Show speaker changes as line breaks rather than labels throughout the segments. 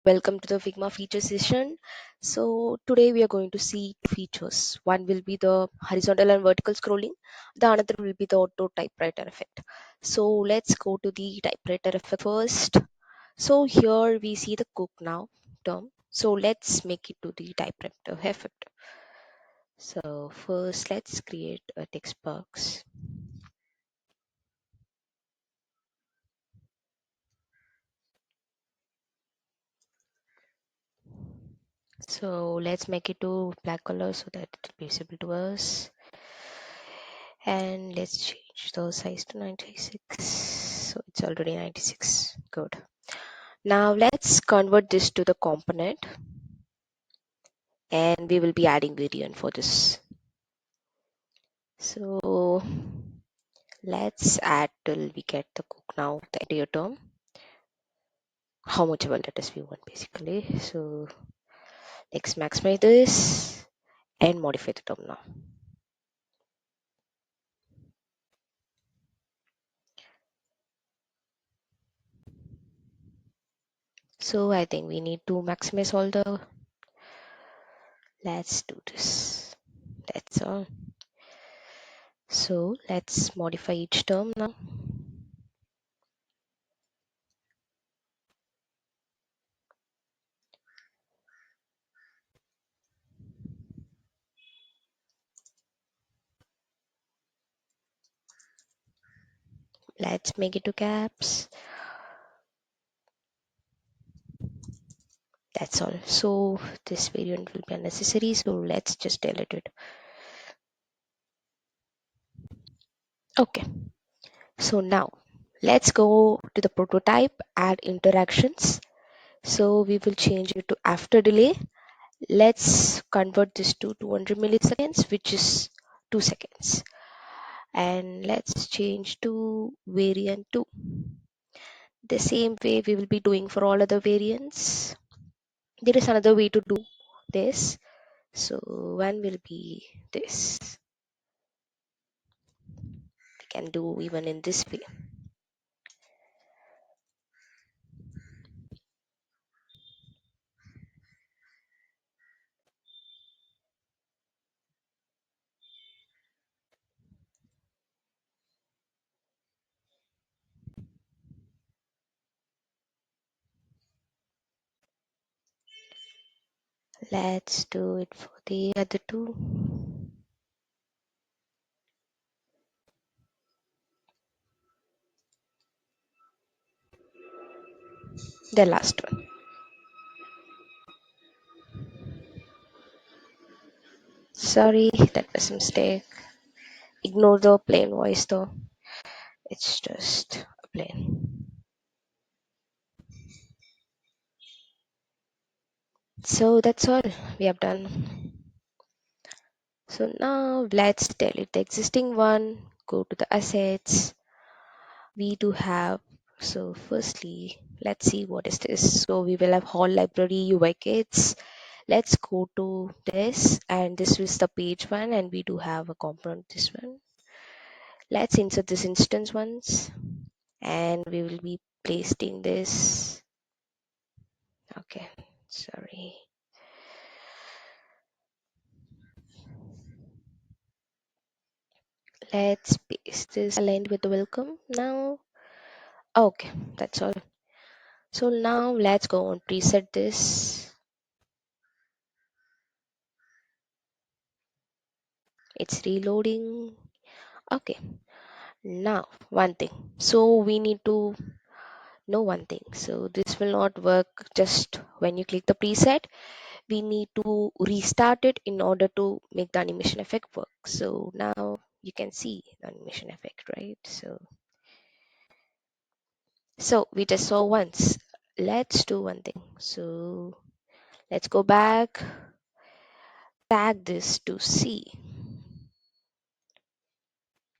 welcome to the Figma Feature session. So today we are going to see two features. One will be the horizontal and vertical scrolling. The another will be the auto typewriter effect. So let's go to the typewriter effect first. So here we see the cook now term. So let's make it to the typewriter effect. So first let's create a text box. So let's make it to black color so that it will be visible to us. And let's change the size to 96. So it's already 96. Good. Now let's convert this to the component and we will be adding variant for this. So let's add till we get the cook now, the entire term. How much of a letters we want basically. So let's maximize this and modify the term now. So I think we need to maximize all the. Let's do this. That's all. So let's modify each term now. Let's make it to caps. That's all. So this variant will be unnecessary. So let's just delete it. Okay. So now let's go to the prototype, add interactions. So we will change it to after delay. Let's convert this to 200 milliseconds, which is 2 seconds. And let's change to variant 2. The same way we will be doing for all other variants. There is another way to do this. So one will be this. We can do even in this way. Let's do it for the other two. The last one. Sorry, that was a mistake. Ignore the plain voice though. It's just a plain. So that's all we have done. So now let's delete the existing one. Go to the assets. We do have, so firstly let's see what is this. So we will have whole library UI kits. Let's go to this, and this is the page one, and we do have a component this one. Let's insert this instance once, and we will be pasting this. Okay, sorry. Let's paste this aligned with the welcome now. Okay, that's all. So now let's go and preset this. It's reloading. Okay, now one thing. So we need to know one thing. So this will not work just when you click the preset. We need to restart it in order to make the animation effect work. So now you can see the animation effect, right? So we just saw once. Let's do one thing. So let's go back, tag this to C.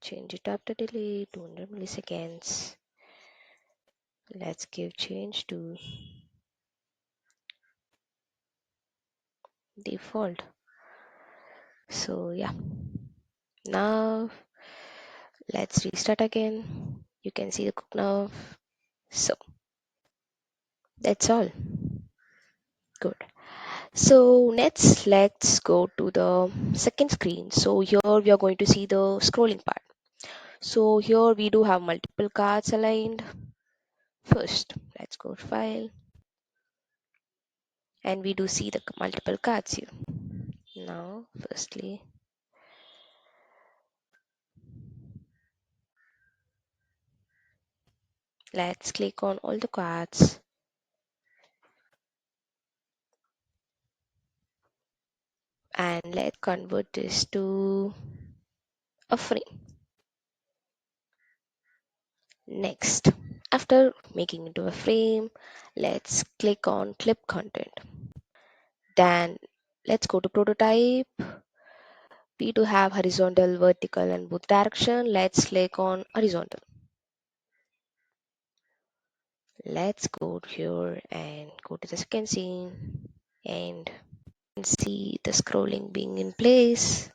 Change it after delay, 200 milliseconds. Let's give change to default. So yeah, now let's restart again. You can see the cook now. So that's all. Good. So next, let's go to the second screen. So here we are going to see the scrolling part. So here we do have multiple cards aligned. First, let's go to file, and we do see the multiple cards here. Now, firstly, let's click on all the cards and let's convert this to a frame. Next, after making into a frame, let's click on clip content. Then let's go to prototype. We do have horizontal, vertical, and both direction. Let's click on horizontal. Let's go here and go to the second scene and see the scrolling being in place.